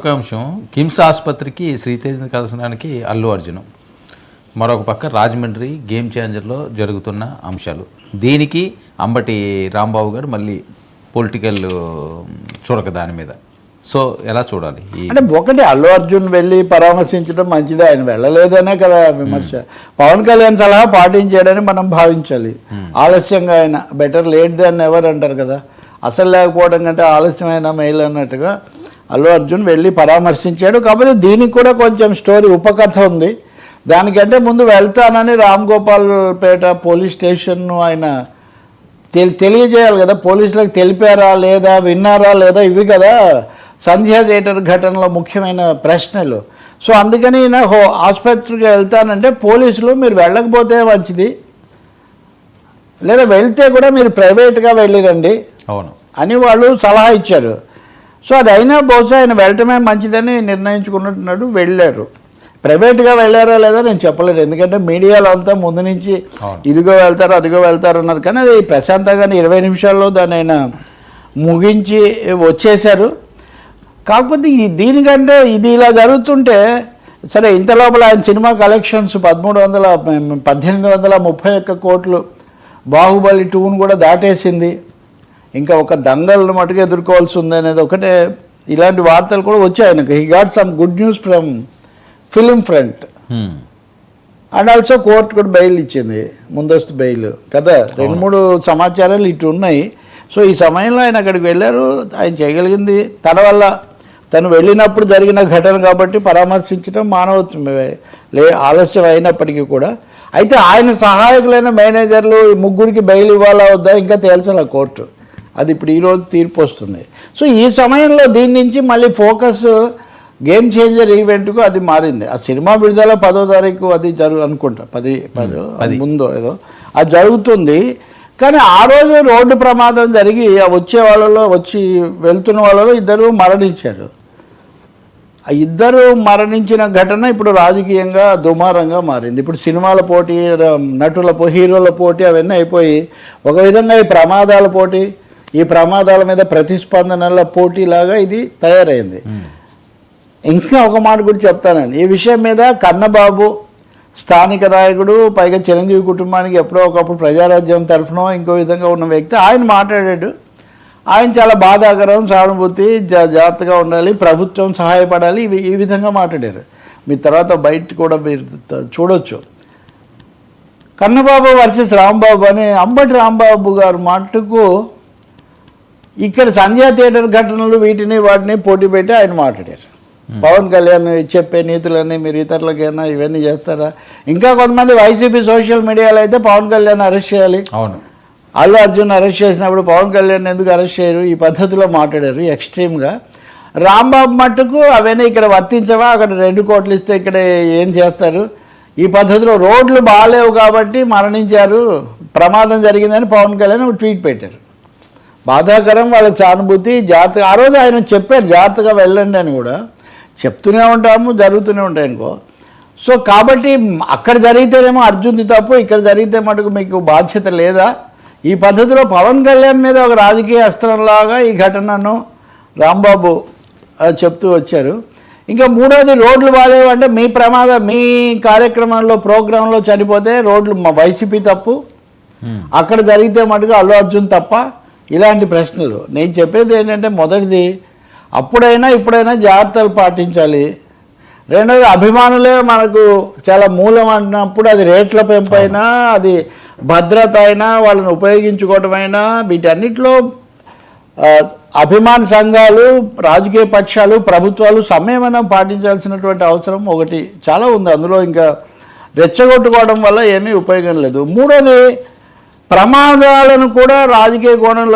ఒక అంశం, కిమ్స్ ఆసుపత్రికి శ్రీతేజ్ని కలిసడానికి అల్లు అర్జున్, మరొక పక్క రాజమండ్రి గేమ్ చేంజర్లో జరుగుతున్న అంశాలు, దీనికి అంబటి రాంబాబు గారు మళ్ళీ పొలిటికల్ చూడక దాని మీద. సో ఎలా చూడాలి? అంటే ఒకటి అల్లు అర్జున్ వెళ్ళి పరామర్శించడం మంచిది, ఆయన వెళ్ళలేదనే కదా విమర్శ. పవన్ కళ్యాణ్ సలహా పాటించాడని మనం భావించాలి. ఆలస్యంగా ఆయన బెటర్ లేట్ దాన్ ఎవర్ అంటారు కదా, అసలు లేకపోవడం కంటే ఆలస్యమైన మేలు అన్నట్టుగా అల్లు అర్జున్ వెళ్ళి పరామర్శించాడు. కాకపోతే దీనికి కూడా కొంచెం స్టోరీ ఉపకథ ఉంది. దానికంటే ముందు వెళ్తానని రామ్ గోపాల్ పేట పోలీస్ స్టేషన్ను ఆయన తెలియజేయాలి కదా, పోలీసులకు తెలిపారా లేదా, విన్నారా లేదా, ఇవి కదా సంధ్యా థియేటర్ ఘటనలో ముఖ్యమైన ప్రశ్నలు. సో అందుకని ఈయన ఆసుపత్రికి వెళ్తానంటే పోలీసులు మీరు వెళ్ళకపోతే మంచిది, లేదా వెళ్తే కూడా మీరు ప్రైవేట్గా వెళ్ళిరండి అవును అని వాళ్ళు సలహా ఇచ్చారు. సో అది అయినా బహుశా ఆయన వెళ్ళటమే మంచిదని నిర్ణయించుకున్నట్టున్నాడు, వెళ్ళారు. ప్రైవేట్గా వెళ్ళారా లేదా నేను చెప్పలేను, ఎందుకంటే మీడియాలో అంతా ముందు నుంచి ఇదిగో వెళ్తారు అదిగో వెళ్తారు అన్నారు. కానీ అది ప్రశాంతంగానే 20 నిమిషాల్లో దాన్ని ఆయన ముగించి వచ్చేశారు. కాకపోతే దీనికంటే ఇది ఇలా జరుగుతుంటే సరే, ఇంత లోపల ఆయన సినిమా కలెక్షన్స్ 1831 కోట్లు, బాహుబలి 2ను కూడా దాటేసింది. ఇంకా ఒక దంగల్ని మటుకు ఎదుర్కోవాల్సి ఉంది అనేది ఒకటే. ఇలాంటి వార్తలు కూడా వచ్చాయి ఆయనకు. He got some good news from film front and also court కూడా బెయిల్ ఇచ్చింది, ముందస్తు బెయిల్ కదా. 2-3 సమాచారాలు ఇటు ఉన్నాయి. సో ఈ సమయంలో ఆయన అక్కడికి వెళ్ళారు, ఆయన చేయగలిగింది తన వల్ల, తను వెళ్ళినప్పుడు జరిగిన ఘటన కాబట్టి పరామర్శించడం మానవత్వమే ఆలస్యం అయినప్పటికీ కూడా. అయితే ఆయన సహాయకులైన మేనేజర్లు ఈ ముగ్గురికి బెయిల్ ఇవ్వాలా వద్దా ఇంకా తేల్చాల కోర్టు, అది ఇప్పుడు ఈరోజు తీర్పు వస్తుంది. సో ఈ సమయంలో దీని నుంచి మళ్ళీ ఫోకస్ గేమ్ చేంజర్ ఈవెంట్కు అది మారింది. ఆ సినిమా విడుదల 10వ తారీఖు అది అనుకుంటా, 10 ముందో ఏదో అది జరుగుతుంది. కానీ ఆ రోజు రోడ్డు ప్రమాదం జరిగి వచ్చి వెళ్తున్న వాళ్ళలో 2 మరణించారు. ఆ 2 మరణించిన ఘటన ఇప్పుడు రాజకీయంగా దుమారంగా మారింది. ఇప్పుడు సినిమాల పోటీ, హీరోల పోటీ అవన్నీ అయిపోయి ఒక విధంగా ఈ ప్రమాదాల పోటీ, ఈ ప్రమాదాల మీద ప్రతిస్పందనల పోటీలాగా ఇది తయారైంది. ఇంకా ఒక మాట కూడా చెప్తానండి ఈ విషయం మీద. కన్నబాబు స్థానిక నాయకుడు, పైగా చిరంజీవి కుటుంబానికి ఎప్పుడో ఒకప్పుడు ప్రజారాజ్యం తరఫున ఇంకో విధంగా ఉన్న వ్యక్తి, ఆయన మాట్లాడాడు. ఆయన చాలా బాధాకరం, సానుభూతి, జాగ్రత్తగా ఉండాలి, ప్రభుత్వం సహాయపడాలి, ఈ విధంగా మాట్లాడారు. మీ తర్వాత బయట కూడా మీరు చూడొచ్చు. కన్నబాబు వర్సెస్ రాంబాబు అని అంబటి రాంబాబు గారు మట్టుకు ఇక్కడ సంధ్యా థియేటర్ ఘటనలు వాటిని పోటీ పెట్టి ఆయన మాట్లాడారు. పవన్ కళ్యాణ్ చెప్పే నీతులన్నీ మీరు ఇతరులకైనా ఇవన్నీ చేస్తారా? ఇంకా కొంతమంది వైసీపీ సోషల్ మీడియాలో అయితే పవన్ కళ్యాణ్ అరెస్ట్ చేయాలి, అవును, అల్లు అర్జున్ అరెస్ట్ చేసినప్పుడు పవన్ కళ్యాణ్ ఎందుకు అరెస్ట్ చేయరు, ఈ పద్ధతిలో మాట్లాడారు ఎక్స్ట్రీమ్గా. రాంబాబు మట్టుకు అవన్నీ ఇక్కడ వర్తించవా, అక్కడ 2 కోట్లు ఇస్తే ఇక్కడ ఏం చేస్తారు, ఈ పద్ధతిలో రోడ్లు బాగాలేవు కాబట్టి మరణించారు, ప్రమాదం జరిగిందని పవన్ కళ్యాణ్ ట్వీట్ పెట్టారు. బాధాకరం, వాళ్ళకి సానుభూతి, జాగ్రత్తగా. ఆ రోజు ఆయన చెప్పాడు జాగ్రత్తగా వెళ్ళండి అని కూడా చెప్తూనే ఉంటాము, జరుగుతూనే ఉంటాయి అనుకో. సో కాబట్టి అక్కడ జరిగితేనేమో అర్జున్ది తప్పు, ఇక్కడ జరిగితే మటుకు మీకు బాధ్యత లేదా, ఈ పద్ధతిలో పవన్ కళ్యాణ్ మీద ఒక రాజకీయ అస్త్రంలాగా ఈ ఘటనను రాంబాబు చెప్తూ వచ్చారు. ఇంకా మూడోది, రోడ్లు బాగాలేవు అంటే మీ కార్యక్రమంలో ప్రోగ్రాంలో చనిపోతే రోడ్లు మా వైసీపీ తప్పు, అక్కడ జరిగితే మటుకు అల్లు అర్జున్ తప్ప, ఇలాంటి ప్రశ్నలు. నేను చెప్పేది ఏంటంటే, మొదటిది అప్పుడైనా ఇప్పుడైనా జాగ్రత్తలు పాటించాలి. రెండోది, అభిమానులే మనకు చాలా మూలం అంటున్నప్పుడు అది రేట్ల పెంపైనా, అది భద్రత అయినా, వాళ్ళని ఉపయోగించుకోవటం అయినా, వీటన్నిటిలో అభిమాన సంఘాలు, రాజకీయ పక్షాలు, ప్రభుత్వాలు సంయమనం పాటించాల్సినటువంటి అవసరం ఒకటి చాలా ఉంది. అందులో ఇంకా రెచ్చగొట్టుకోవడం వల్ల ఏమీ ఉపయోగం లేదు. మూడోది, ప్రమాదాలను కూడా రాజకీయ కోణంలో